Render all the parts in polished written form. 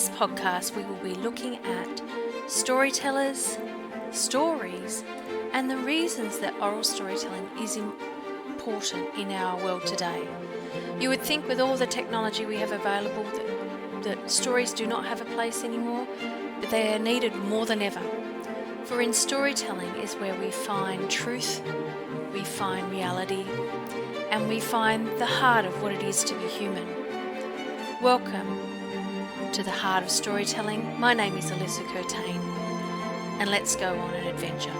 this podcast, we will be looking at storytellers, stories, and the reasons that oral storytelling is important in our world today. You would think with all the technology we have available that stories do not have a place anymore, but they are needed more than ever. For in storytelling is where we find truth, we find reality, and we find the heart of what it is to be human. Welcome to the heart of storytelling. My name is Alyssa, and let's go on an adventure.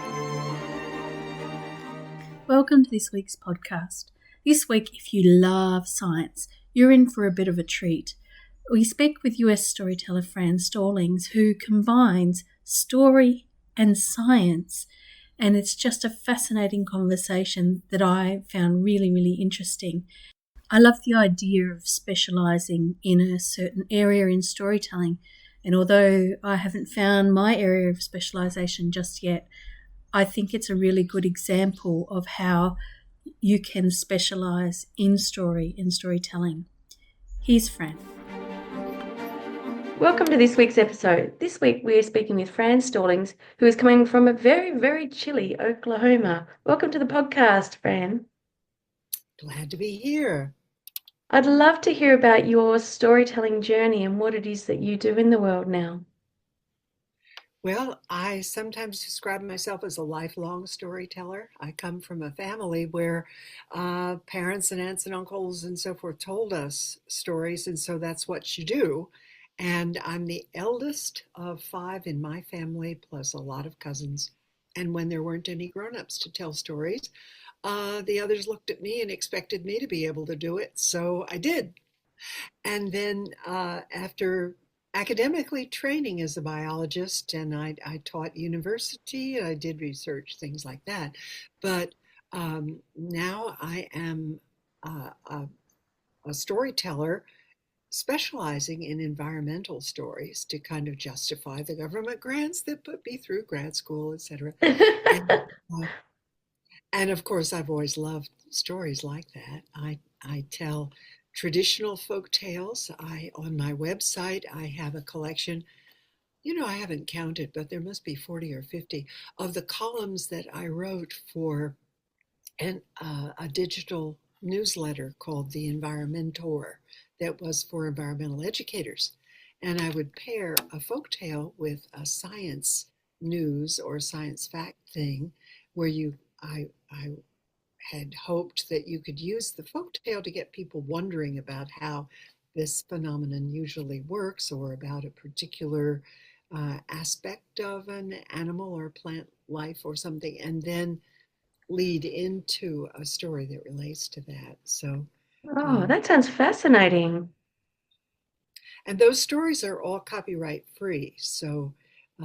Welcome to this week's podcast. This week, if you love science, you're in for a bit of a treat. We speak with US storyteller Fran Stallings, who combines story and science, and it's just a fascinating conversation that I found really, really interesting. I love the idea of specialising in a certain area in storytelling, and although I haven't found my area of specialisation just yet, I think it's a really good example of how you can specialise in storytelling. Here's Fran. Welcome to this week's episode. This week we are speaking with Fran Stallings, who is coming from a very, very chilly Oklahoma. Welcome to the podcast, Fran. Glad to be here. I'd love to hear about your storytelling journey and what it is that you do in the world now. Well, I sometimes describe myself as a lifelong storyteller. I come from a family where parents and aunts and uncles and so forth told us stories, and so that's what you do. And I'm the eldest of 5 in my family, plus a lot of cousins. And when there weren't any grown-ups to tell stories, the others looked at me and expected me to be able to do it, so I did. And then after academically training as a biologist, and I taught university, I did research, things like that. But now I am a storyteller specializing in environmental stories to kind of justify the government grants that put me through grad school, etc. And of course, I've always loved stories like that. I tell traditional folk tales. On my website, I have a collection. I haven't counted, but there must be 40 or 50 of the columns that I wrote for a digital newsletter called The Environmentor that was for environmental educators. And I would pair a folk tale with a science news or science fact thing where I had hoped that you could use the folktale to get people wondering about how this phenomenon usually works, or about a particular aspect of an animal or plant life or something, and then lead into a story that relates to that. So, that sounds fascinating. And those stories are all copyright free. So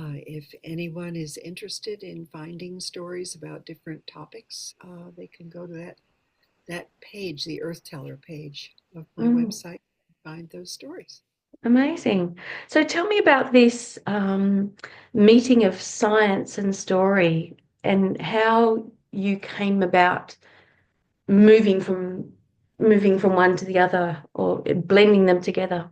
if anyone is interested in finding stories about different topics, they can go to that page, the Earth Teller page of my website, and find those stories. Amazing. So tell me about this meeting of science and story, and how you came about moving from one to the other, or blending them together.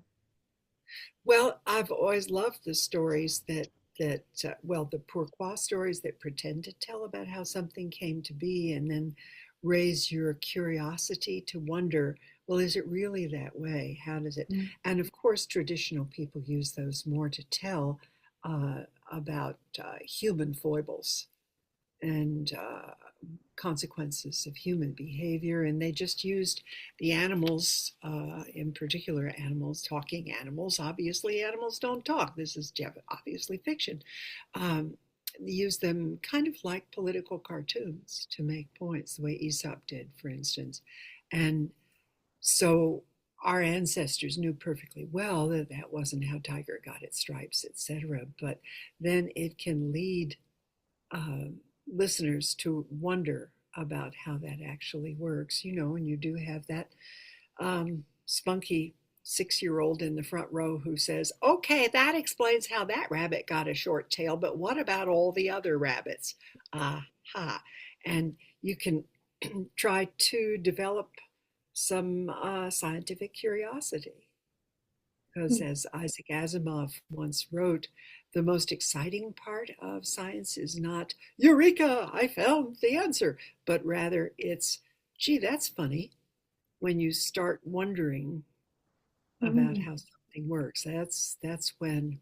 Well, I've always loved the stories the pourquoi stories that pretend to tell about how something came to be, and then raise your curiosity to wonder, well, is it really that way? How does it? And of course, traditional people use those more to tell about human foibles and consequences of human behavior. And they just used the animals, in particular animals, talking animals. Obviously, animals don't talk. This is obviously fiction. Use them kind of like political cartoons to make points, the way Aesop did, for instance. And so our ancestors knew perfectly well that that wasn't how tiger got its stripes, etc. But then it can lead listeners to wonder about how that actually works, and you do have that spunky 6-year-old in the front row who says, okay, that explains how that rabbit got a short tail, but what about all the other rabbits? Aha. And you can try to develop some scientific curiosity. because as Isaac Asimov once wrote, the most exciting part of science is not, Eureka, I found the answer, but rather it's, gee, that's funny. When you start wondering about Mm. how something works, that's when,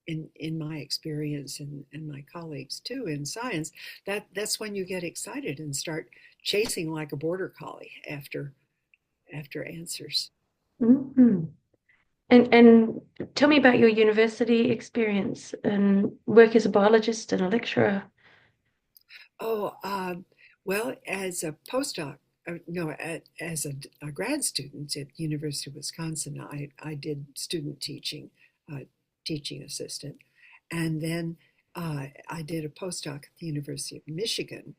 in my experience and my colleagues too in science, that's when you get excited and start chasing like a border collie after answers. Mm. And tell me about your university experience and work as a biologist and a lecturer. Oh, well, as a postdoc, no, as a grad student at University of Wisconsin, I did student teaching, teaching assistant, and then I did a postdoc at the University of Michigan,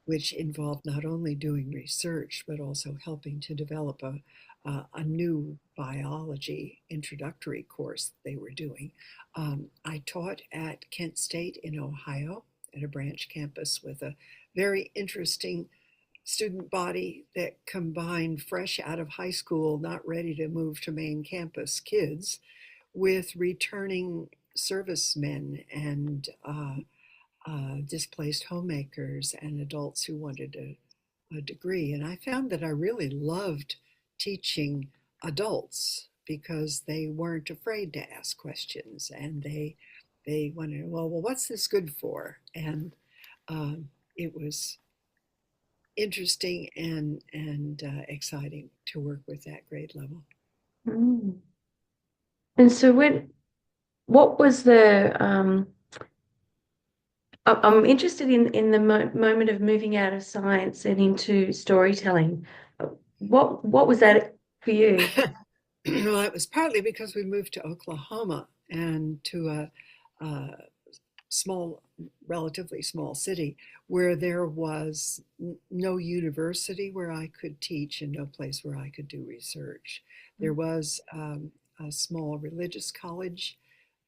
which involved not only doing research but also helping to develop a new biology introductory course they were doing. I taught at Kent State in Ohio at a branch campus with a very interesting student body that combined fresh out of high school, not ready to move to main campus kids with returning servicemen and displaced homemakers and adults who wanted a degree. And I found that I really loved teaching adults because they weren't afraid to ask questions, and they wanted, well, what's this good for? And it was interesting and exciting to work with that grade level. Mm. And so what was I'm interested in the moment of moving out of science and into storytelling. What was that for you? Well, it was partly because we moved to Oklahoma and to a small, relatively small city where there was no university where I could teach and no place where I could do research. There was a small religious college.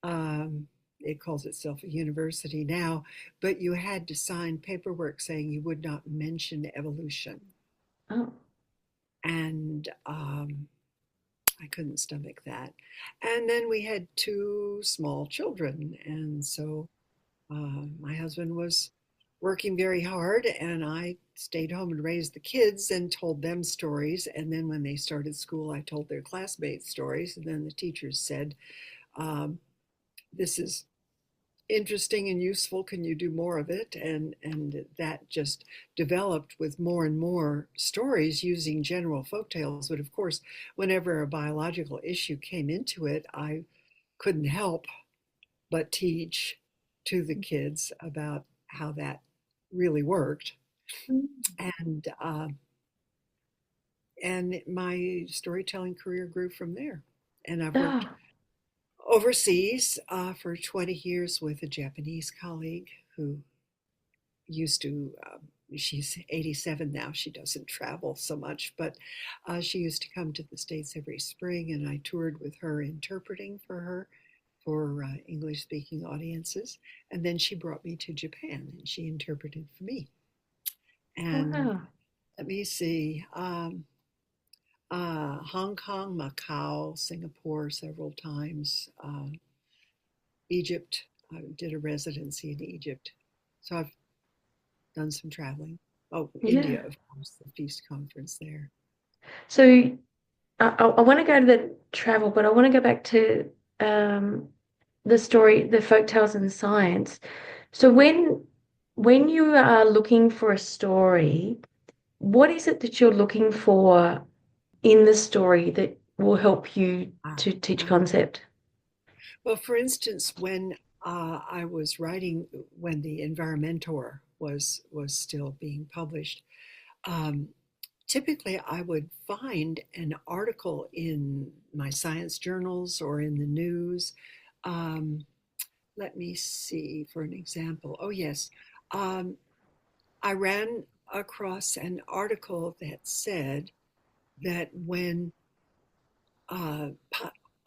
Um, it calls itself a university now, but you had to sign paperwork saying you would not mention evolution. Oh, And I couldn't stomach that. And then we had two small children. And so my husband was working very hard, and I stayed home and raised the kids and told them stories. And then when they started school, I told their classmates stories. And then the teachers said, um, this is interesting and useful. Can you do more of it? And that just developed with more and more stories using general folk tales. But of course, whenever a biological issue came into it, I couldn't help but teach to the kids about how that really worked. And and my storytelling career grew from there. And I've worked ah, overseas for 20 years with a Japanese colleague who used to, she's 87 now, she doesn't travel so much, but she used to come to the States every spring, and I toured with her interpreting for her for English speaking audiences. And then she brought me to Japan and she interpreted for me. And wow. let me see, Hong Kong, Macau, Singapore several times, Egypt. I did a residency in Egypt. So I've done some traveling. Oh, Yeah. India, of course, the Feast Conference there. So I want to go to the travel, but I want to go back to um, the folk tales and science. So when you are looking for a story, what is it that you're looking for in the story that will help you Ah, to teach ah. concept? Well, for instance, when I was writing, when the Environmentor was still being published, um, typically I would find an article in my science journals or in the news. Um, Let me see for an example. Oh, yes. Um, I ran across an article that said that when uh,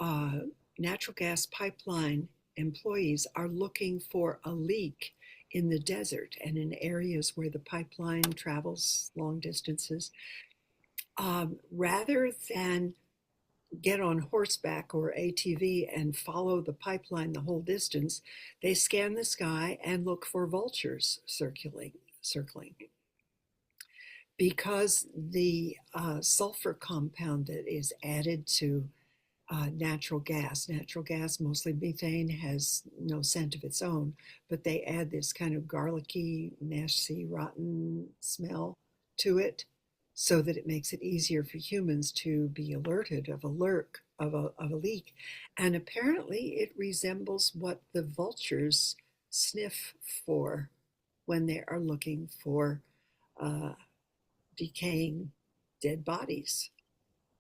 uh, natural gas pipeline employees are looking for a leak in the desert and in areas where the pipeline travels long distances, rather than get on horseback or ATV and follow the pipeline the whole distance, they scan the sky and look for vultures circling. Because the sulfur compound that is added to natural gas, mostly methane, has no scent of its own, but they add this kind of garlicky, nasty, rotten smell to it so that it makes it easier for humans to be alerted of a leak. And apparently it resembles what the vultures sniff for when they are looking for uh, decaying dead bodies,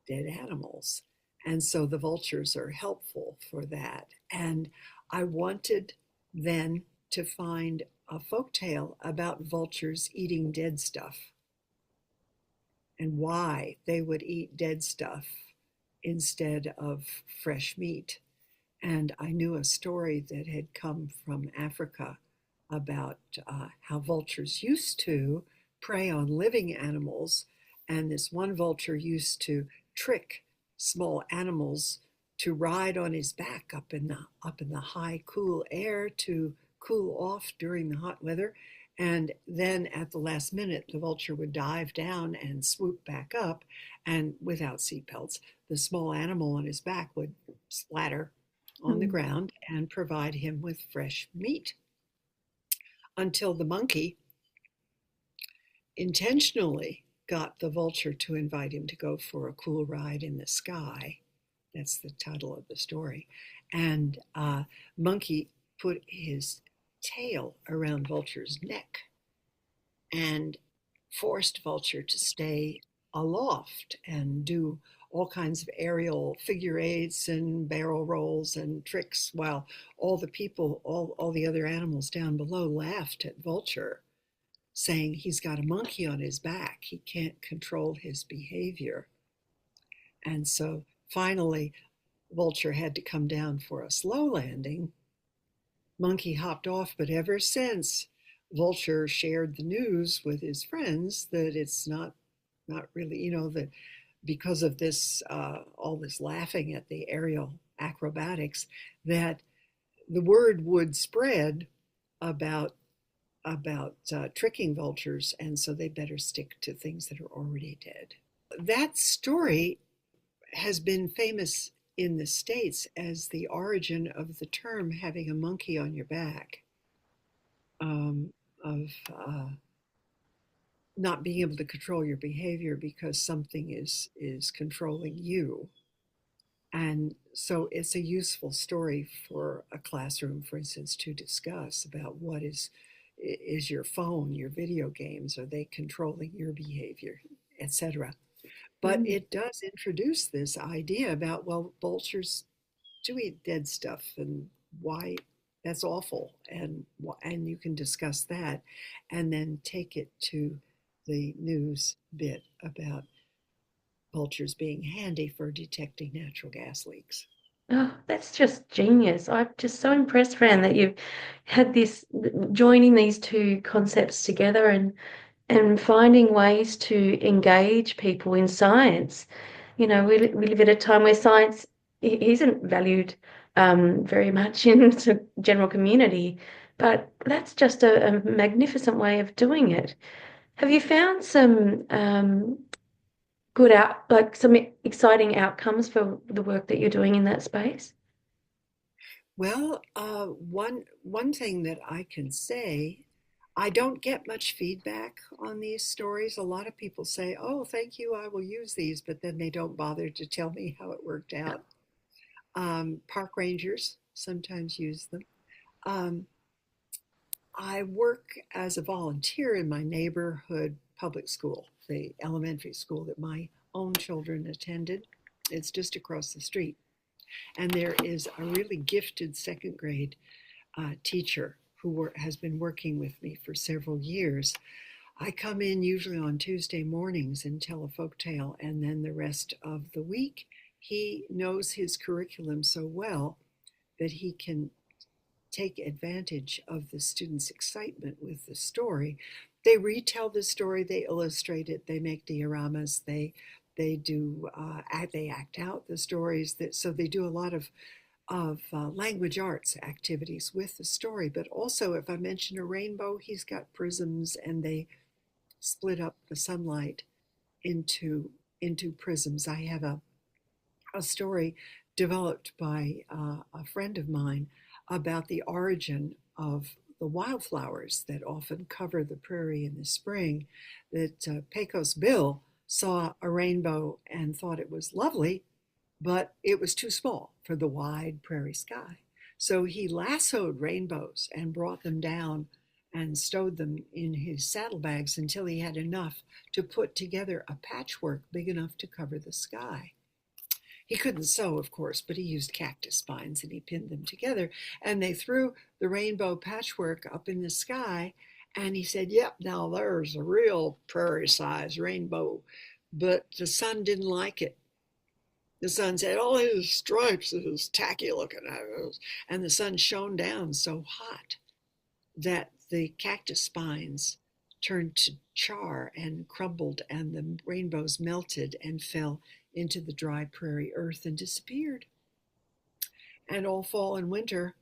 dead animals. And so the vultures are helpful for that. And I wanted then to find a folktale about vultures eating dead stuff and why they would eat dead stuff instead of fresh meat. And I knew a story that had come from Africa about how vultures used to prey on living animals. And this one vulture used to trick small animals to ride on his back up in the high, cool air to cool off during the hot weather. And then at the last minute, the vulture would dive down and swoop back up. And without seatbelts, the small animal on his back would splatter on the ground and provide him with fresh meat, until the monkey intentionally got the vulture to invite him to go for a cool ride in the sky. That's the title of the story. And monkey put his tail around vulture's neck and forced vulture to stay aloft and do all kinds of aerial figure eights and barrel rolls and tricks, while all the people, all the other animals down below laughed at vulture, saying he's got a monkey on his back, he can't control his behavior. And so finally vulture had to come down for a slow landing. Monkey hopped off, but ever since, vulture shared the news with his friends that it's not really, that because of this, all this laughing at the aerial acrobatics, that the word would spread about tricking vultures, and so they better stick to things that are already dead. That story has been famous in the States as the origin of the term having a monkey on your back, of not being able to control your behavior because something is controlling you. And so it's a useful story for a classroom, for instance, to discuss about what is your phone, your video games, are they controlling your behavior, etc. But it does introduce this idea about, well, vultures do eat dead stuff and why that's awful, and you can discuss that and then take it to the news bit about vultures being handy for detecting natural gas leaks. Oh, that's just genius. I'm just so impressed, Fran, that you've had this joining these two concepts together and finding ways to engage people in science. We live at a time where science isn't valued very much in the general community, but that's just a magnificent way of doing it. Have you found some some exciting outcomes for the work that you're doing in that space? Well, one thing that I can say, I don't get much feedback on these stories. A lot of people say, "Oh, thank you, I will use these," but then they don't bother to tell me how it worked out. Park rangers sometimes use them. Um, I work as a volunteer in my neighborhood public school, the elementary school that my own children attended. It's just across the street. And there is a really gifted second grade teacher who has been working with me for several years. I come in usually on Tuesday mornings and tell a folk tale, and then the rest of the week he knows his curriculum so well that he can take advantage of the students' excitement with the story. They retell the story, they illustrate it, they make dioramas, they They do they act out the stories. So they do a lot of language arts activities with the story. But also, if I mention a rainbow, he's got prisms, and they split up the sunlight into prisms. I have a story developed by a friend of mine about the origin of the wildflowers that often cover the prairie in the spring. That Pecos Bill saw a rainbow and thought it was lovely, but it was too small for the wide prairie sky. So he lassoed rainbows and brought them down and stowed them in his saddlebags until he had enough to put together a patchwork big enough to cover the sky. He couldn't sew, of course, but he used cactus spines and he pinned them together. And they threw the rainbow patchwork up in the sky. And he said, "Yep, now there's a real prairie-sized rainbow." But the sun didn't like it. The sun said, "All his stripes is tacky looking." And the sun shone down so hot that the cactus spines turned to char and crumbled, and the rainbows melted and fell into the dry prairie earth and disappeared. And all fall and winter,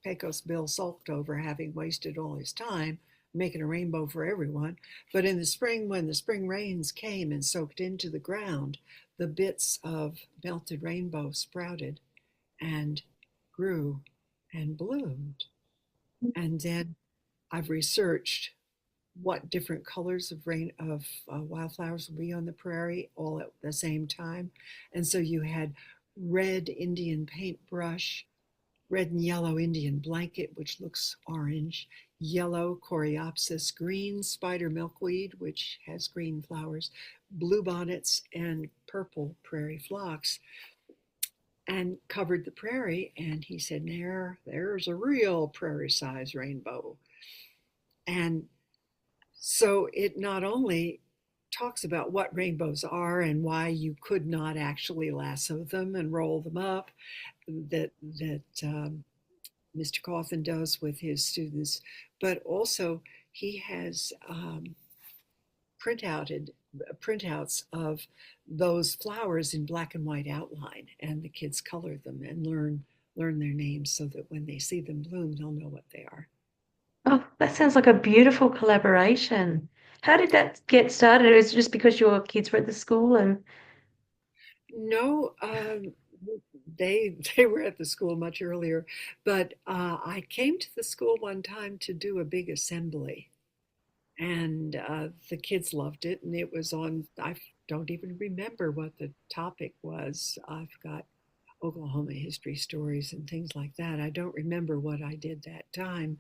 Pecos Bill sulked over having wasted all his time making a rainbow for everyone. But in the spring, when the spring rains came and soaked into the ground, the bits of melted rainbow sprouted and grew and bloomed. And then I've researched what different colors of wildflowers will be on the prairie all at the same time. And so you had red Indian paintbrush, red and yellow Indian blanket, which looks orange, yellow coreopsis, green spider milkweed, which has green flowers, bluebonnets, and purple prairie phlox, and covered the prairie. And he said, there's a real prairie-sized rainbow. And so it not only talks about what rainbows are and why you could not actually lasso them and roll them up, that Mr. Coffin does with his students, but also he has printouts of those flowers in black and white outline, and the kids color them and learn their names so that when they see them bloom, they'll know what they are. Oh, that sounds like a beautiful collaboration. How did that get started? Was it just because your kids were at the school and No, they were at the school much earlier, but I came to the school one time to do a big assembly, and the kids loved it, and it was on. I don't even remember what the topic was. I've got Oklahoma history stories and things like that. I don't remember what I did that time.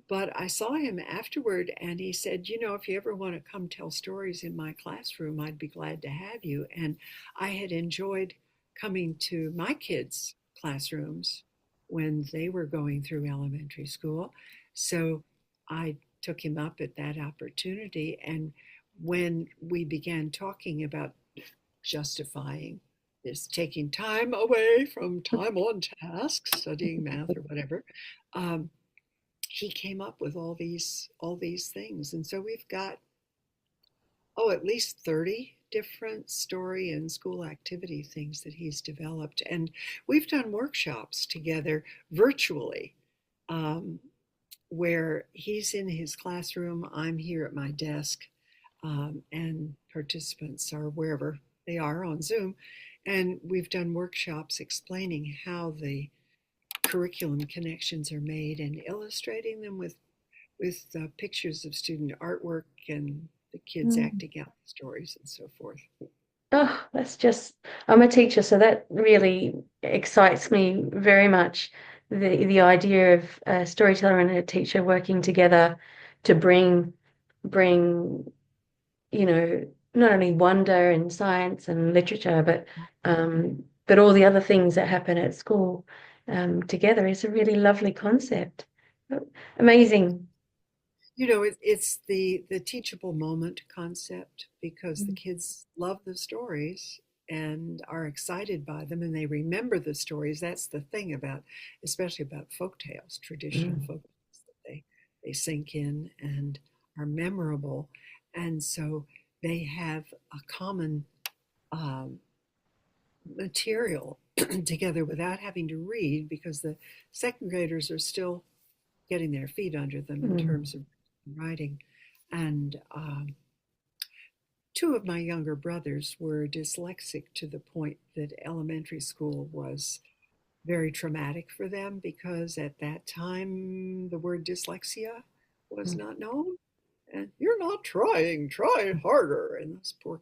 But I saw him afterward, and he said, if you ever want to come tell stories in my classroom, I'd be glad to have you. And I had enjoyed coming to my kids' classrooms when they were going through elementary school. So I took him up at that opportunity. And when we began talking about justifying this, taking time away from time on task, studying math or whatever, he came up with all these things. And so we've got at least 30 different story and school activity things that he's developed. And we've done workshops together virtually, where he's in his classroom, I'm here at my desk, and participants are wherever they are on Zoom. And we've done workshops explaining how the curriculum connections are made and illustrating them with pictures of student artwork and the kids acting out the stories and so forth. Oh, I'm a teacher, so that really excites me very much. The idea of a storyteller and a teacher working together to bring, not only wonder in science and literature, but all the other things that happen at school together is a really lovely concept. Amazing. It's the teachable moment concept, because the kids love the stories and are excited by them, and they remember the stories. That's the thing especially about folk tales, traditional folk tales, that they sink in and are memorable. And so they have a common material together without having to read, because the second graders are still getting their feet under them in terms of writing. And two of my younger brothers were dyslexic to the point that elementary school was very traumatic for them, because at that time the word dyslexia was not known. And you're not trying, try harder. And those poor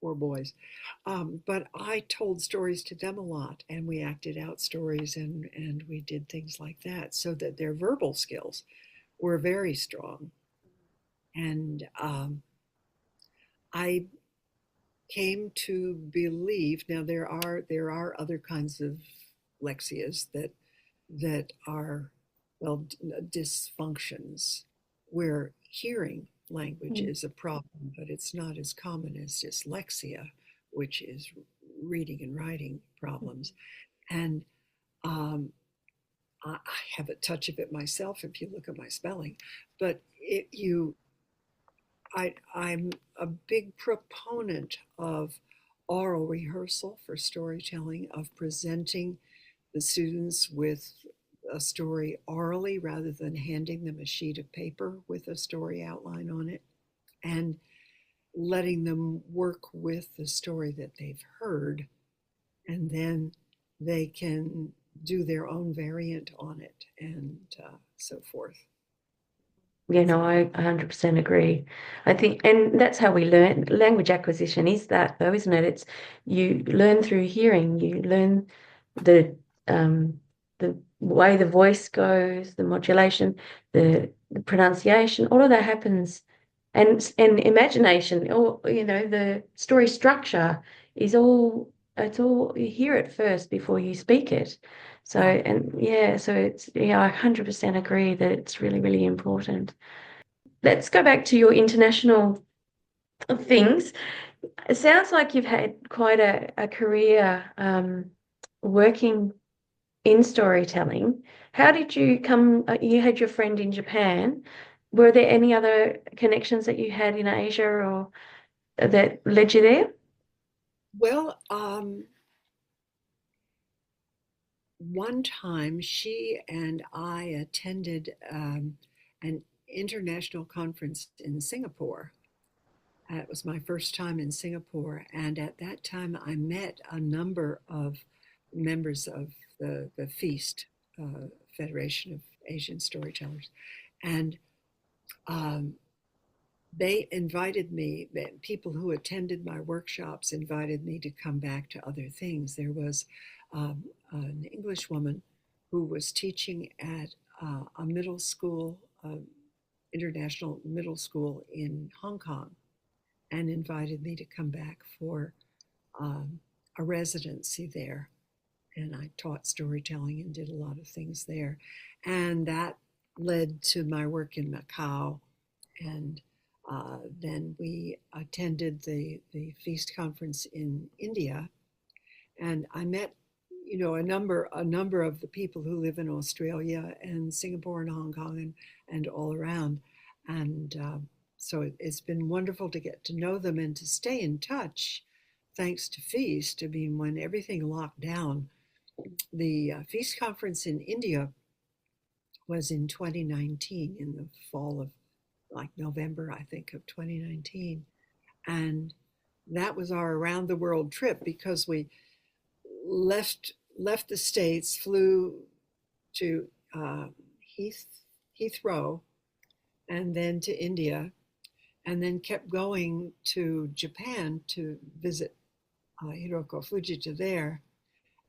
boys. But I told stories to them a lot, and we acted out stories, and we did things like that, so that their verbal skills were very strong. And I came to believe, now there are other kinds of lexias that are, well, dysfunctions, where hearing language is a problem, but it's not as common as dyslexia, which is reading and writing problems. And I have a touch of it myself if you look at my spelling, but I'm a big proponent of oral rehearsal for storytelling, of presenting the students with a story orally rather than handing them a sheet of paper with a story outline on it, and letting them work with the story that they've heard, and then they can do their own variant on it, and so forth. Yeah, no, I 100% agree. I think, and that's how we learn. Language acquisition is that, though, isn't it? It's you learn through hearing. You learn the way the voice goes, the modulation, the pronunciation. All of that happens, and imagination. Or the story structure is all. It's all you hear it first before you speak it. So, so it's, I 100% agree that it's really, really important. Let's go back to your international things. It sounds like you've had quite a career working in storytelling. How did you come? You had your friend in Japan. Were there any other connections that you had in Asia or that led you there? Well, one time she and I attended an international conference in Singapore. It was my first time in Singapore, and at that time I met a number of members of the Feast, Federation of Asian Storytellers, and they invited me, people who attended my workshops invited me to come back to other things. There was an English woman who was teaching at a middle school, international middle school in Hong Kong, and invited me to come back for a residency there. And I taught storytelling and did a lot of things there. And that led to my work in Macau. And then we attended the Feast conference in India. And I met, a number of the people who live in Australia and Singapore and Hong Kong and all around. And so it's been wonderful to get to know them and to stay in touch, thanks to Feast. I mean, when everything locked down, the Feast conference in India was in 2019, in the fall of November, I think, of 2019. And that was our around the world trip, because we left the States, flew to Heathrow, and then to India, and then kept going to Japan to visit Hiroko Fujita there,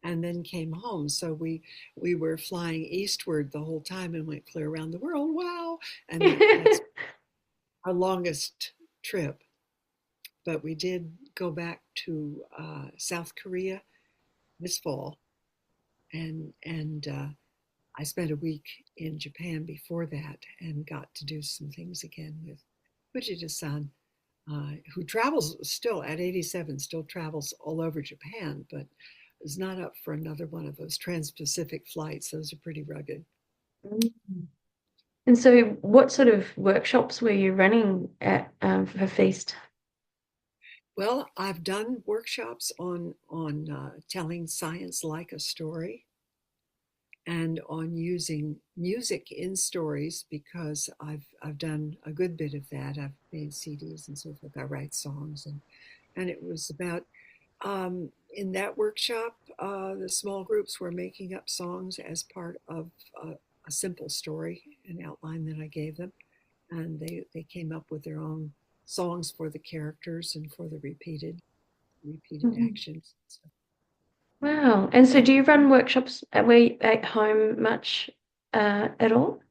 and then came home. So we were flying eastward the whole time and went clear around the world. Wow. And that's our longest trip. But we did go back to South Korea this fall, and I spent a week in Japan before that and got to do some things again with Fujita-san, who travels still at 87, still travels all over Japan, but is not up for another one of those trans-Pacific flights. Those are pretty rugged. And so what sort of workshops were you running at for Feast? Well, I've done workshops on telling science like a story, and on using music in stories, because I've done a good bit of that. I've made CDs and so forth. I write songs, and it was about in that workshop, the small groups were making up songs as part of a simple story, an outline that I gave them, and they came up with their own songs for the characters and for the repeated Mhm. actions. So Wow. And so do you run workshops at home much at all?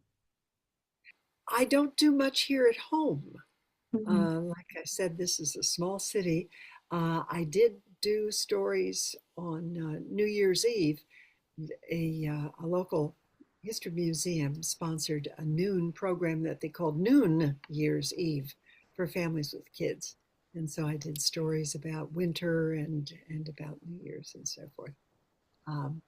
I don't do much here at home. Mhm. Like I said, this is a small city. I did do stories on New Year's Eve. A local history museum sponsored a noon program that they called Noon Year's Eve for families with kids. And so I did stories about winter and about New Year's and so forth. Um,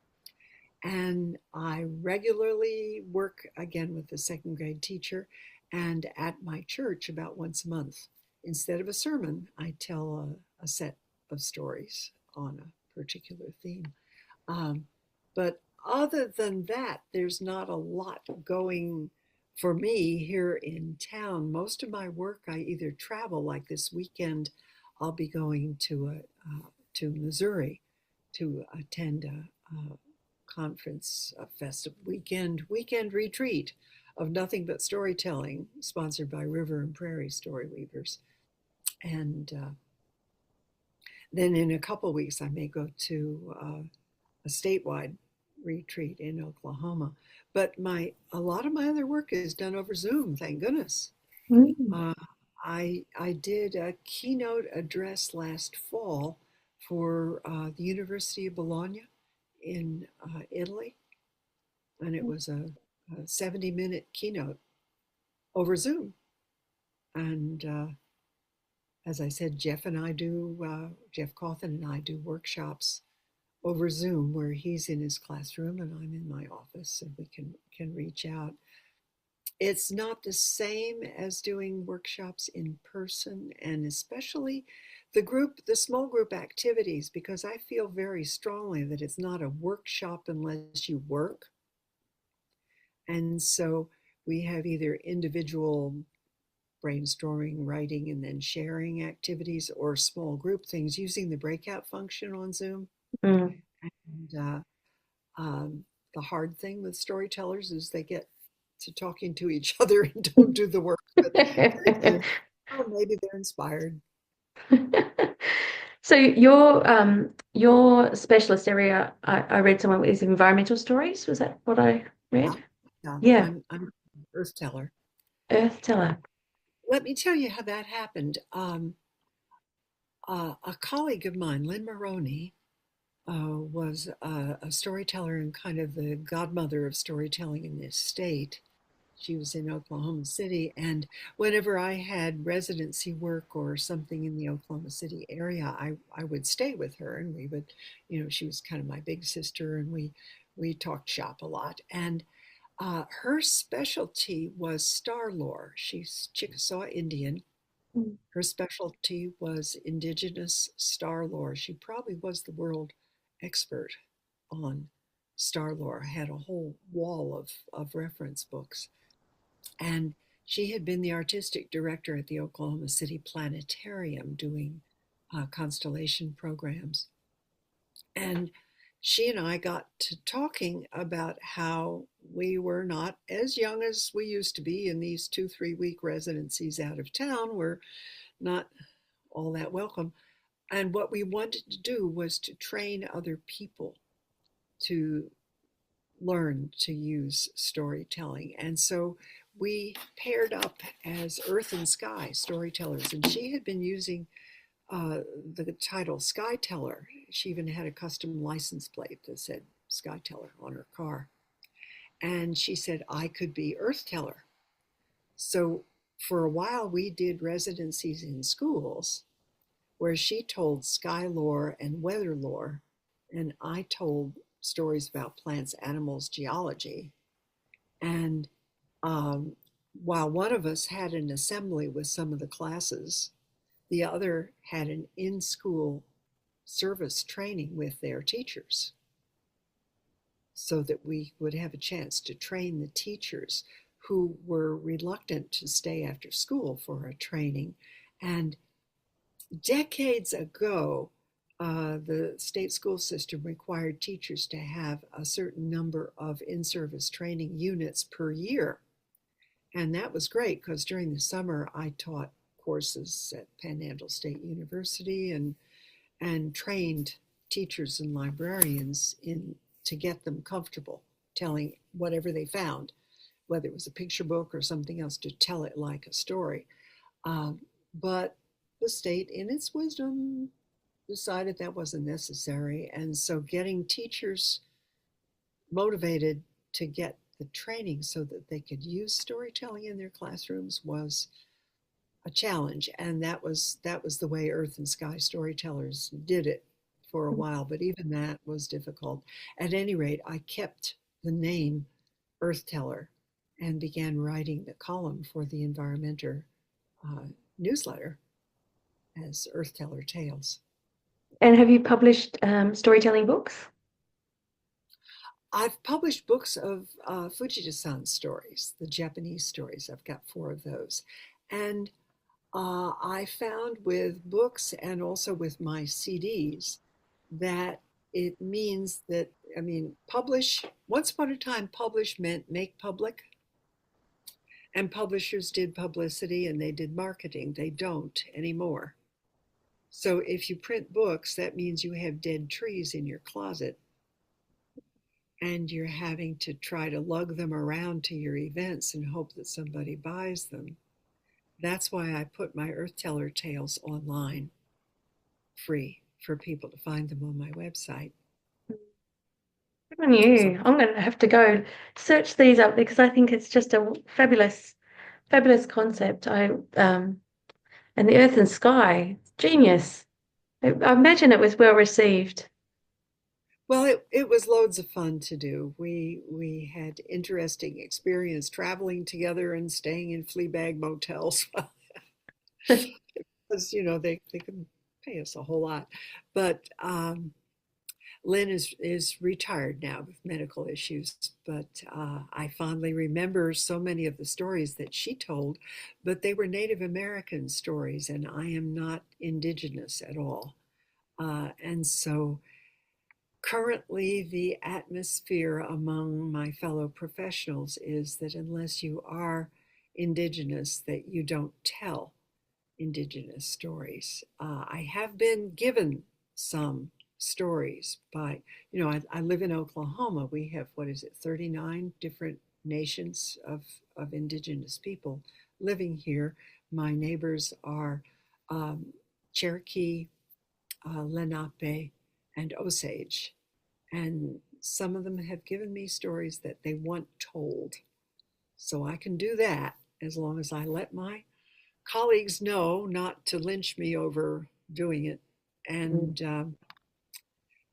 and I regularly work again with a second grade teacher and at my church about once a month. Instead of a sermon, I tell a set of stories on a particular theme. Um, but other than that, there's not a lot going for me here in town. Most of my work, I either travel, like this weekend, I'll be going to Missouri to attend a conference, a festival weekend retreat of nothing but storytelling, sponsored by River and Prairie Story Weavers. And then in a couple of weeks, I may go to a statewide retreat in Oklahoma. But a lot of my other work is done over Zoom, thank goodness. Mm. Uh, I did a keynote address last fall for the University of Bologna in Italy, and it was a 70-minute keynote over Zoom. And as I said, Jeff Cawthon and I do workshops over Zoom, where he's in his classroom and I'm in my office, and we can reach out. It's not the same as doing workshops in person, and especially the small group activities, because I feel very strongly that it's not a workshop unless you work. And so we have either individual brainstorming, writing, and then sharing activities, or small group things using the breakout function on Zoom. Mm. And the hard thing with storytellers is they get to talking to each other and don't do the work. But oh, maybe they're inspired. So your specialist area, I read somewhere, is environmental stories. Was that what I Yeah, read? yeah. Yeah, I'm an earth teller. Earth Teller. Let me tell you how that happened. A colleague of mine, Lynn Maroney, was a storyteller and kind of the godmother of storytelling in this state. She was in Oklahoma City, and whenever I had residency work or something in the Oklahoma City area, I would stay with her, and we would, she was kind of my big sister, and we talked shop a lot. And her specialty was star lore. She's Chickasaw Indian. Mm. Her specialty was indigenous star lore. She probably was the world expert on star lore, had a whole wall of reference books. And she had been the artistic director at the Oklahoma City Planetarium doing constellation programs. And she and I got to talking about how we were not as young as we used to be, in these 2 3 week residencies out of town were not all that welcome. And what we wanted to do was to train other people to learn to use storytelling. And so we paired up as Earth and Sky storytellers. And she had been using the title Sky Teller. She even had a custom license plate that said Sky Teller on her car. And she said, I could be Earth Teller. So for a while, we did residencies in schools where she told sky lore and weather lore, and I told stories about plants, animals, geology. And while one of us had an assembly with some of the classes, the other had an in-school service training with their teachers so that we would have a chance to train the teachers who were reluctant to stay after school for a training. And decades ago, the state school system required teachers to have a certain number of in-service training units per year. And that was great because during the summer I taught courses at Panhandle State University and trained teachers and librarians to get them comfortable telling whatever they found, whether it was a picture book or something else, to tell it like a story. But the state, in its wisdom, decided that wasn't necessary. And so getting teachers motivated to get the training so that they could use storytelling in their classrooms was a challenge. And that was the way Earth and Sky Storytellers did it for a while. But even that was difficult. At any rate, I kept the name Earth Teller and began writing the column for the Environmentor newsletter as Earth Teller Tales. And have you published storytelling books? I've published books of Fujita-san stories, the Japanese stories. I've got 4 of those. And I found with books and also with my CDs that it means that, publish, once upon a time, publish meant make public. And publishers did publicity and they did marketing. They don't anymore. So if you print books, that means you have dead trees in your closet and you're having to try to lug them around to your events and hope that somebody buys them. That's why I put my Earth Teller tales online, free for people to find them on my website. Good on you. I'm going to have to go search these up because I think it's just a fabulous, fabulous concept. And the Earth and Sky, genius. I imagine it was well received. Well, it was loads of fun to do. We had interesting experience traveling together and staying in flea bag motels because they couldn't pay us a whole lot. But Lynn is retired now with medical issues, but I fondly remember so many of the stories that she told, but they were Native American stories, and I am not indigenous at all. And so currently the atmosphere among my fellow professionals is that unless you are indigenous, that you don't tell indigenous stories. I have been given some stories by, I live in Oklahoma. We have, 39 different nations of indigenous people living here. My neighbors are Cherokee, Lenape, and Osage. And some of them have given me stories that they want told. So I can do that as long as I let my colleagues know not to lynch me over doing it. And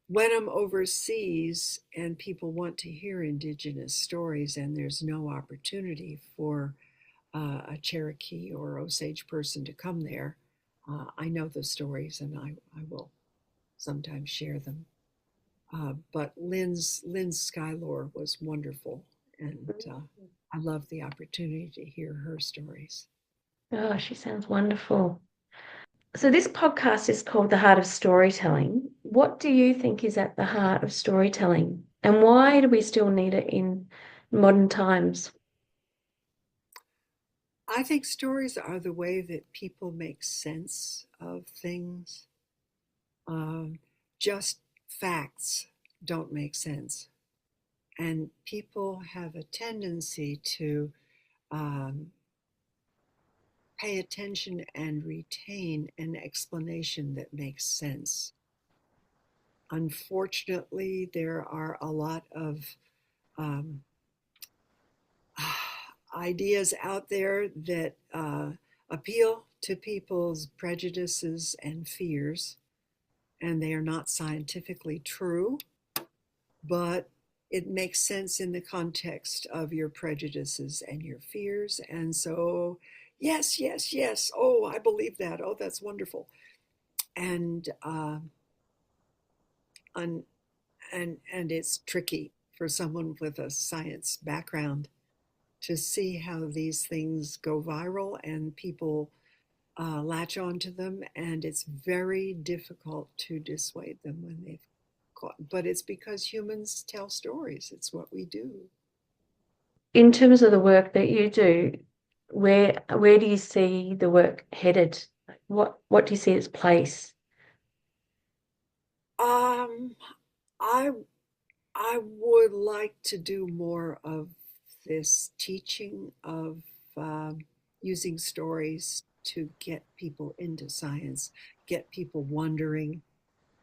when I'm overseas and people want to hear indigenous stories and there's no opportunity for a Cherokee or Osage person to come there, I know the stories and I will sometimes share them. But Lynn's Skylore was wonderful, and I love the opportunity to hear her stories. Oh, she sounds wonderful. So this podcast is called The Heart of Storytelling. What do you think is at the heart of storytelling, and why do we still need it in modern times? I think stories are the way that people make sense of things. Just facts don't make sense. And people have a tendency to pay attention and retain an explanation that makes sense. Unfortunately, there are a lot of ideas out there that appeal to people's prejudices and fears, and they are not scientifically true, but it makes sense in the context of your prejudices and your fears. And so yes, yes, yes. Oh, I believe that. Oh, that's wonderful. And and and it's tricky for someone with a science background to see how these things go viral and people latch onto them, and it's very difficult to dissuade them when they've caught. But it's because humans tell stories. It's what we do. In terms of the work that you do, where do you see the work headed? What do you see its place? Um, I I would like to do more of this teaching of using stories to get people into science, get people wondering,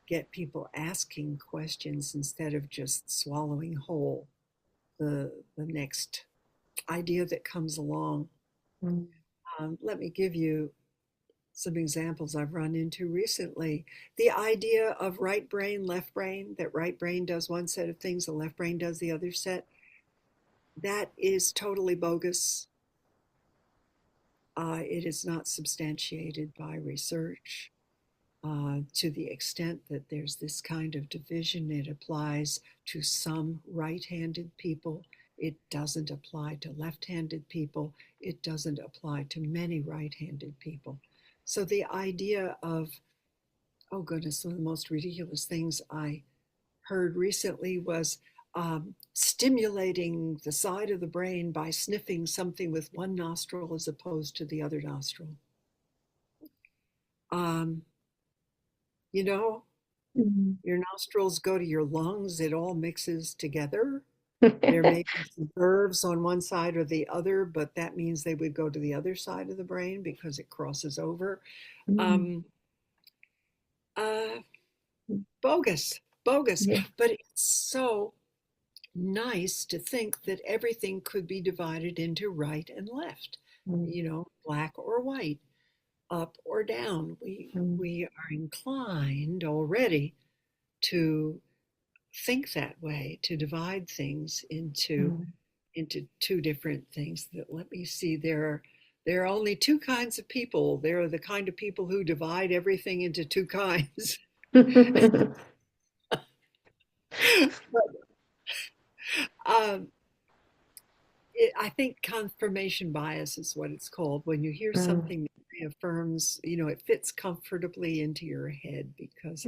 get people asking questions instead of just swallowing whole the next idea that comes along. Mm, Let me give you some examples I've run into recently. The idea of right brain, left brain, that right brain does one set of things, the left brain does the other set, that is totally bogus. It is not substantiated by research. To the extent that there's this kind of division, it applies to some right handed people. It doesn't apply to left handed people. It doesn't apply to many right handed people. So the idea of, oh goodness, one of the most ridiculous things I heard recently was stimulating the side of the brain by sniffing something with one nostril as opposed to the other nostril. Um, you know, mm. your nostrils go to your lungs, it all mixes together. There may be some nerves on one side or the other, but that means they would go to the other side of the brain because it crosses over. Mm, Um, uh, bogus, bogus. yeah. But it's so nice to think that everything could be divided into right and left, Mm, black or white, up or down. We mm, we are inclined already to think that way, to divide things mm, into two different things. That, let me see, there are only two kinds of people. There are the kind of people who divide everything into two kinds. But um, I think confirmation bias is what it's called. When you hear mm, something that reaffirms, it fits comfortably into your head because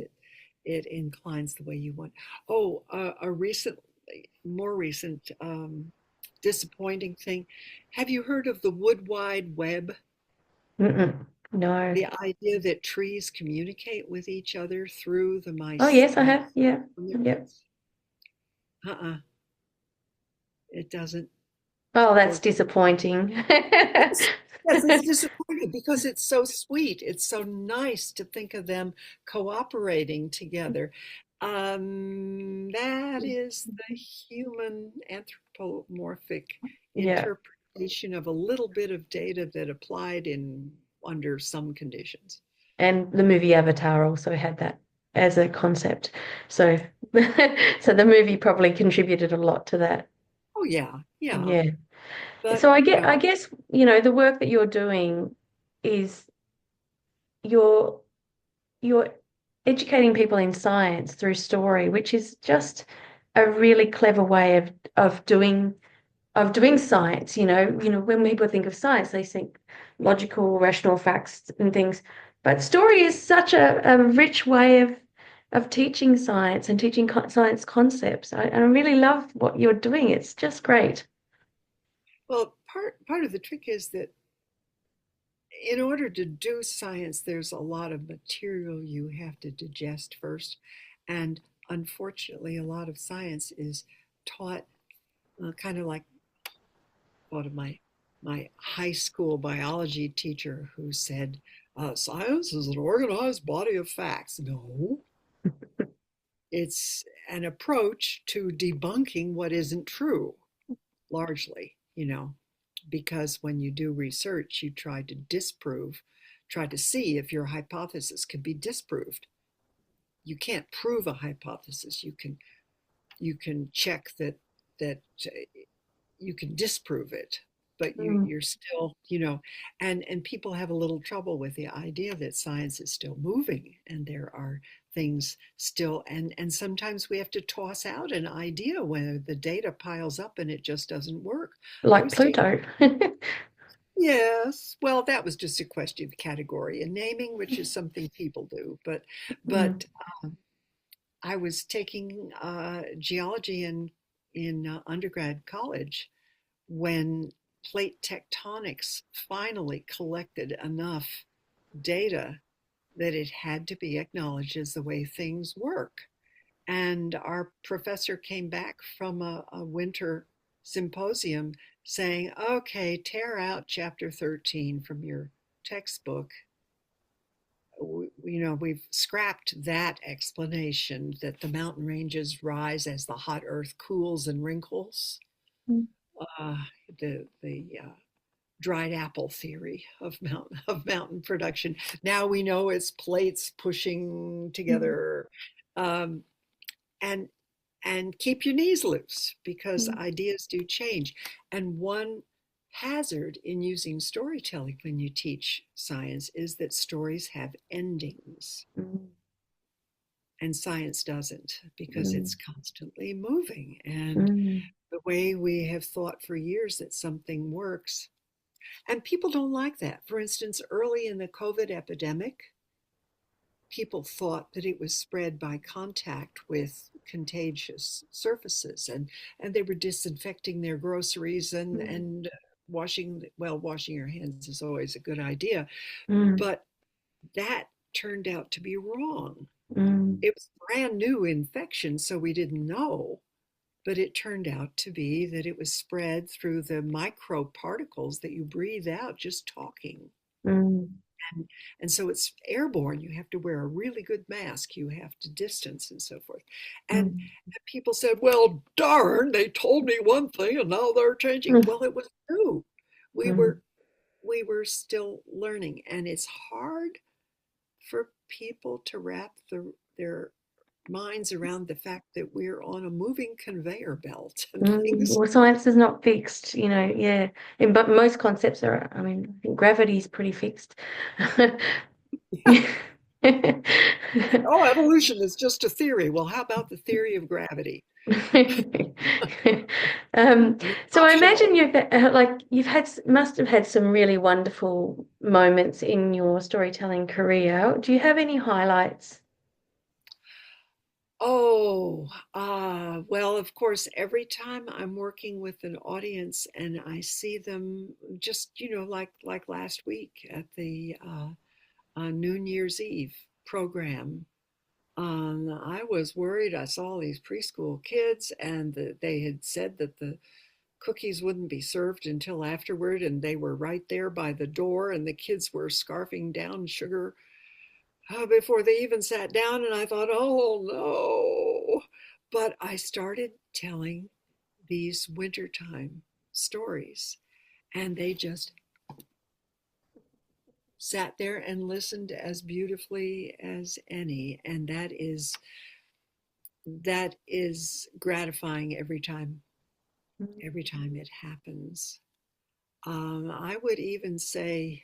it inclines the way you want. Oh, more recent disappointing thing. Have you heard of the Wood Wide Web? mm-mm. No. The idea that trees communicate with each other through the Oh, yes, I have. Yeah. Yep. roots? Uh-uh, it doesn't Oh, that's work. disappointing. Yes, yes, it's disappointing because it's so sweet. It's so nice to think of them cooperating together. That is the human anthropomorphic Yeah. interpretation of a little bit of data that applied in under some conditions. And the movie Avatar also had that as a concept. So so the movie probably contributed a lot to that. Oh yeah, yeah. Yeah. But So I guess, the work that you're doing is you're you're educating people in science through story, which is just a really clever way of doing science. When people think of science, they think logical, rational facts and things. But story is such a rich way of teaching science and teaching science concepts. I really love what you're doing. It's just great. well, part of the trick is that in order to do science, there's a lot of material you have to digest first. And unfortunately, a lot of science is taught kind of like one of my high school biology teacher who said, science is an organized body of facts. No, it's an approach to debunking what isn't true, largely, because when you do research, you try to see if your hypothesis can be disproved. You can't prove a hypothesis. You can check that you can disprove it. but Mm. you're still, and people have a little trouble with the idea that science is still moving and there are things still, and sometimes we have to toss out an idea when the data piles up and it just doesn't work. I Like was taking Pluto. Yes, well, that was just a question of category and naming, which is something people do. Mm. But I was taking geology in undergrad college when plate tectonics finally collected enough data that it had to be acknowledged as the way things work. And our professor came back from a winter symposium saying, okay, tear out chapter 13 from your textbook. We've scrapped that explanation that the mountain ranges rise as the hot earth cools and wrinkles. Mm. Uh, the dried apple theory of mountain production. Now we know it's plates pushing Mm. together, um, and keep your knees loose because Mm. ideas do change. And one hazard in using storytelling when you teach science is that stories have endings Mm. and science doesn't because Mm. it's constantly moving. And Mm. the way we have thought for years that something works, and people don't like that. For instance, early in the COVID epidemic, people thought that it was spread by contact with contagious surfaces, and they were disinfecting their groceries Mm. and washing your hands is always a good idea, Mm. but that turned out to be wrong. Mm. It was a brand new infection, so we didn't know, but it turned out to be that it was spread through the microparticles that you breathe out just talking. Mm. And so it's airborne. You have to wear a really good mask. You have to distance and so forth. And Mm. people said, well, darn, they told me one thing and now they're changing. Mm. Well, it was true. We Mm. were still learning. And it's hard for people to wrap their minds around the fact that we're on a moving conveyor belt and Mm. things. Well, science is not fixed, yeah. But most concepts are, I mean, I think gravity is pretty fixed. Oh, evolution is just a theory. Well, how about the theory of gravity? Um, I mean, so I optional. imagine you've had must have had some really wonderful moments in your storytelling career. Do you have any highlights? Oh, well, of course, every time I'm working with an audience and I see them just, like last week at the New Year's Eve program, I was worried. I saw these preschool kids, and they had said that the cookies wouldn't be served until afterward, and they were right there by the door, and the kids were scarfing down sugar before they even sat down. And I thought, oh no. But I started telling these wintertime stories, and they just sat there and listened as beautifully as any. And that is gratifying every time it happens. I would even say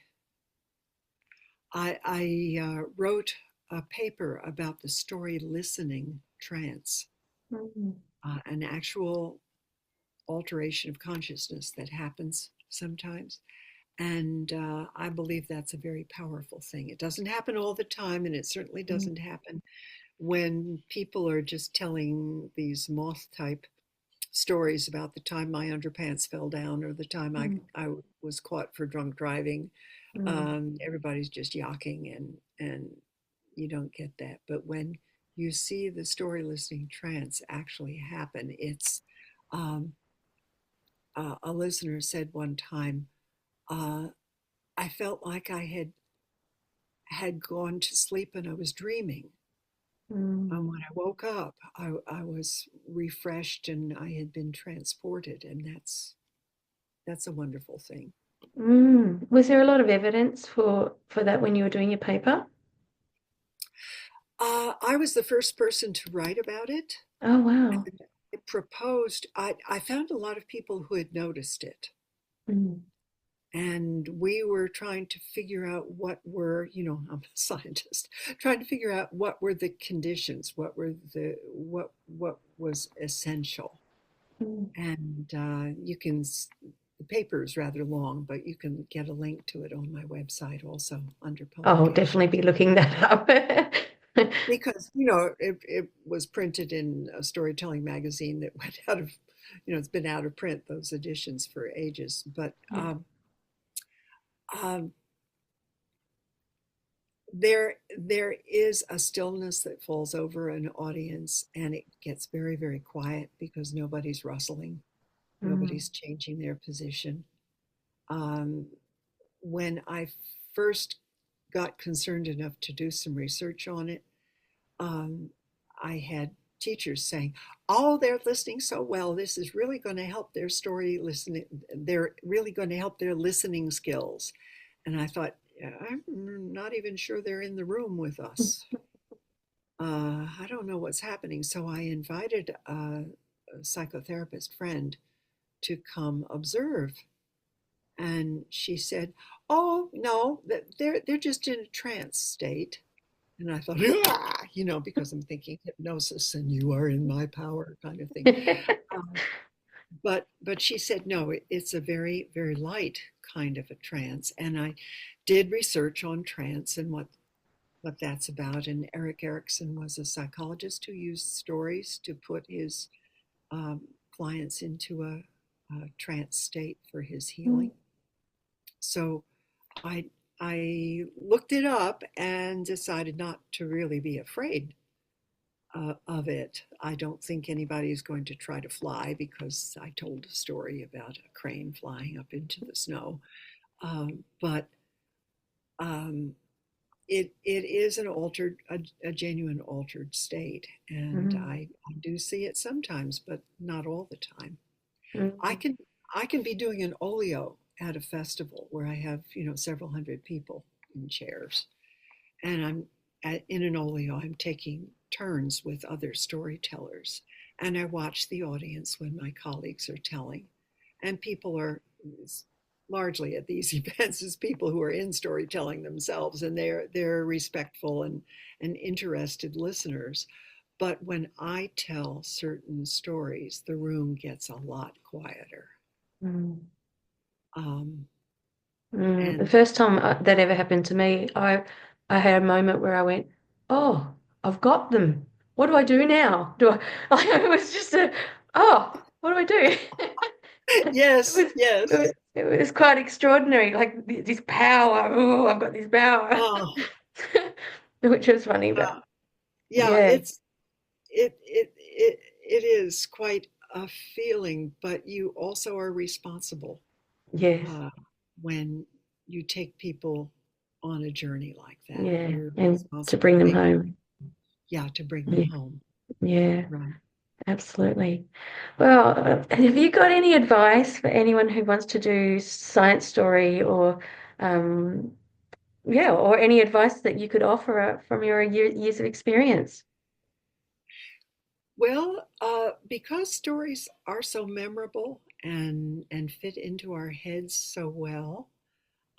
I wrote a paper about the story listening trance, Mm. an actual alteration of consciousness that happens sometimes. And I believe that's a very powerful thing. It doesn't happen all the time, and it certainly Mm. doesn't happen when people are just telling these moth type stories about the time my underpants fell down or the time I, Mm. I was caught for drunk driving. Mm. Everybody's just yawking, and you don't get that. But when you see the story listening trance actually happen, it's um, a listener said one time, uh, I felt like I had gone to sleep and I was dreaming. And Mm. when I woke up, I was refreshed and I had been transported, and that's a wonderful thing. Mm. Was there a lot of evidence for that when you were doing your paper? I was the first person to write about it. Oh, wow. I proposed. I found a lot of people who had noticed it, Mm. And we were trying to figure out what were, I'm a scientist, trying to figure out what were the conditions, what was essential. Mm. And the paper is rather long, but you can get a link to it on my website also under I'll publication. definitely be looking that up. Because, it was printed in a storytelling magazine that went out of, it's been out of print, those editions for ages. But Yeah. um, there is a stillness that falls over an audience, and it gets very, very quiet because nobody's rustling, nobody's changing their position. When I first got concerned enough to do some research on it, I had teachers saying, "Oh, they're listening so well. This is really going to help their story listening. They're really going to help their listening skills." And I thought, I'm not even sure they're in the room with us. I don't know what's happening. So I invited a psychotherapist friend to come observe. And she said, "Oh, no, they're just in a trance state." And I thought, "Ah," because I'm thinking hypnosis and you are in my power kind of thing. Um, but she said, no, it's a very, very light kind of a trance. And I did research on trance and what that's about. And Eric Erickson was a psychologist who used stories to put his clients into a trance state for his healing. So I looked it up and decided not to really be afraid of it. I don't think anybody's going to try to fly because I told a story about a crane flying up into the snow. But it is a genuine altered state, and I do see it sometimes, but not all the time. I can be doing an olio at a festival where I have several hundred people in chairs, and in an olio I'm taking turns with other storytellers, and I watch the audience when my colleagues are telling, and people are largely at these events as people who are in storytelling themselves, and they're respectful and interested listeners. But when I tell certain stories, the room gets a lot quieter. Um, The and first time that ever happened to me, I had a moment where I went, "Oh, I've got them. What do I do now? Do I?" Like, it was just what do I do? yes, yes. It was quite extraordinary. Like this power. Oh, I've got this power, Oh, which was funny, but yeah, yeah, it is quite a feeling, but you also are responsible yes, uh, when you take people on a journey like that. yeah, You're and to responsible bring to them make sure, home. yeah, to bring them Yeah, home. yeah. Right. Absolutely. Well, have you got any advice for anyone who wants to do science story or, um, yeah, or any advice that you could offer from your years of experience? Well, because stories are so memorable and fit into our heads so well,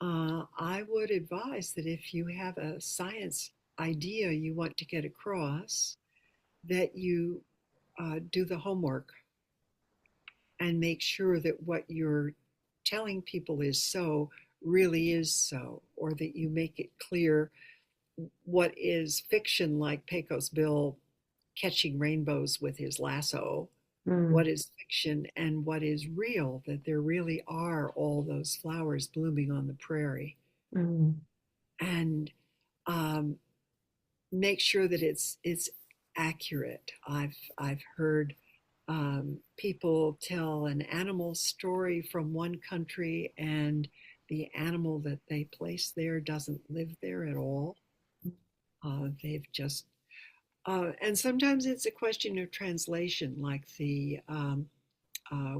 I would advise that if you have a science idea you want to get across, that you do the homework and make sure that what you're telling people is so really is so, or that you make it clear what is fiction, like Pecos Bill catching rainbows with his lasso, what Mm, is fiction and what is real, that there really are all those flowers blooming on the prairie. mm, And um, make sure that it's accurate. I've heard people tell an animal story from one country, and the animal that they place there doesn't live there at all. They've just and sometimes it's a question of translation, like the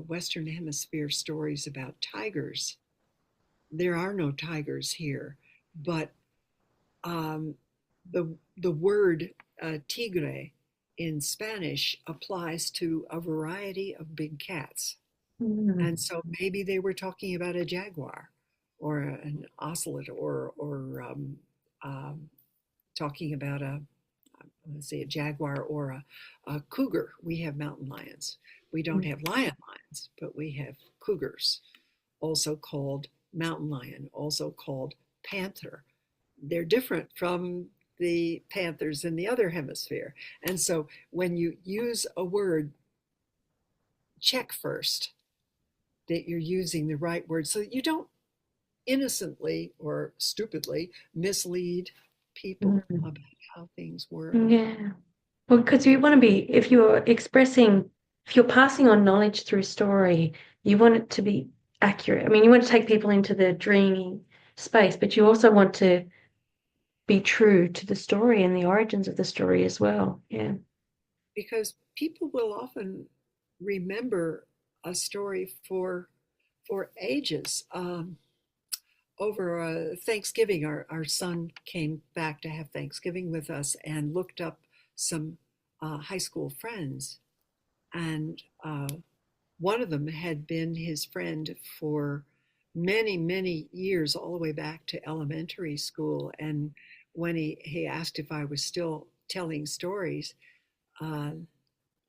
Western Hemisphere stories about tigers. There are no tigers here, but um, the word tigre in Spanish applies to a variety of big cats. Mm. And so maybe they were talking about a jaguar or an ocelot or talking about let's say a jaguar or a cougar. We have mountain lions. We don't have lions, but we have cougars, also called mountain lion, also called panther. They're different from the panthers in the other hemisphere. And so when you use a word, check first that you're using the right word so that you don't innocently or stupidly mislead people Mm. about how things work. Yeah. Well, because you want to be, if you're passing on knowledge through story, you want it to be accurate. I mean, you want to take people into the dreaming space, but you also want to be true to the story and the origins of the story as well. Yeah. Because people will often remember a story for ages. Over Thanksgiving, our son came back to have Thanksgiving with us and looked up some high school friends. And one of them had been his friend for many, many years, all the way back to elementary school. And when he asked if I was still telling stories, uh,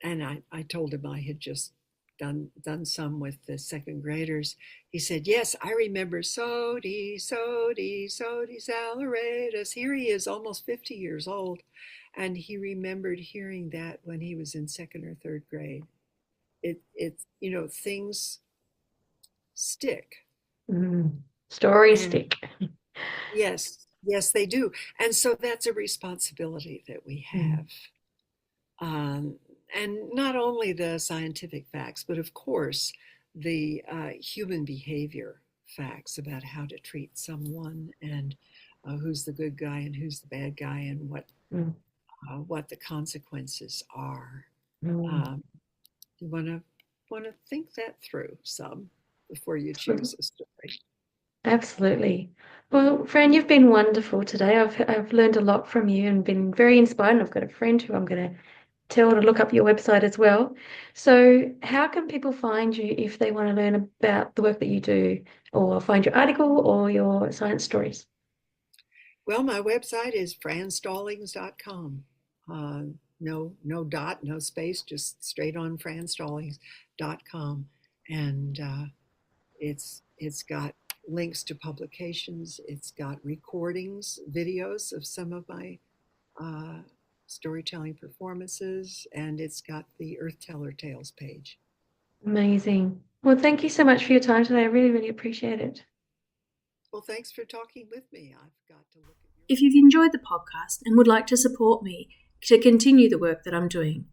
and I told him I had just done some with the second graders. He said, "Yes, I remember Sodi, Sodi, Sodi Saleratus." Here he is, almost 50 years old, and he remembered hearing that when he was in second or third grade. It's things stick, Story and stick. yes, they do, and so that's a responsibility that we have. Um, and not only the scientific facts, but of course the human behavior facts about how to treat someone and who's the good guy and who's the bad guy and what the consequences are. Um, you want to think that through some before you choose a story. Absolutely. Well, Fran, you've been wonderful today. I've learned a lot from you and been very inspired. And I've got a friend who I'm going to tell to look up your website as well. So, how can people find you if they want to learn about the work that you do, or find your article or your science stories? Well, my website is franstallings.com. No dot, no space, just straight on franstallings.com. And it's got links to publications. It's got recordings, videos of some of my uh, storytelling performances, and it's got the Earth Teller Tales page. Amazing. Well, thank you so much for your time today. I really, really appreciate it. Well, thanks for talking with me. I've got to look at your. If you've enjoyed the podcast and would like to support me to continue the work that I'm doing,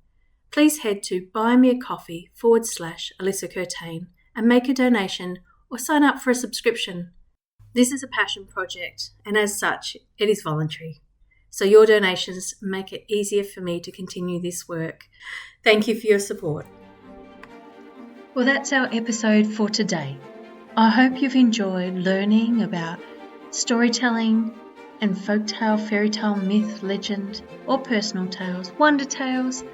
please head to buymeacoffee.com/Alyssa Curtain and make a donation or sign up for a subscription. This is a passion project, and as such, it is voluntary. So your donations make it easier for me to continue this work. Thank you for your support. Well, that's our episode for today. I hope you've enjoyed learning about storytelling and folktale, fairytale, myth, legend, or personal tales, wonder tales,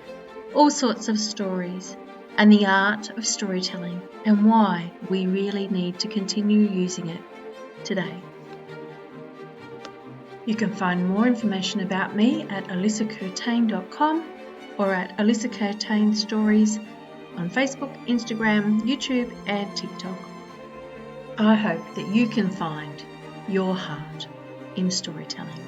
all sorts of stories, and the art of storytelling and why we really need to continue using it today. You can find more information about me at alyssacurtain.com or at Alyssa Curtain Stories on Facebook, Instagram, YouTube, and TikTok. I hope that you can find your heart in storytelling.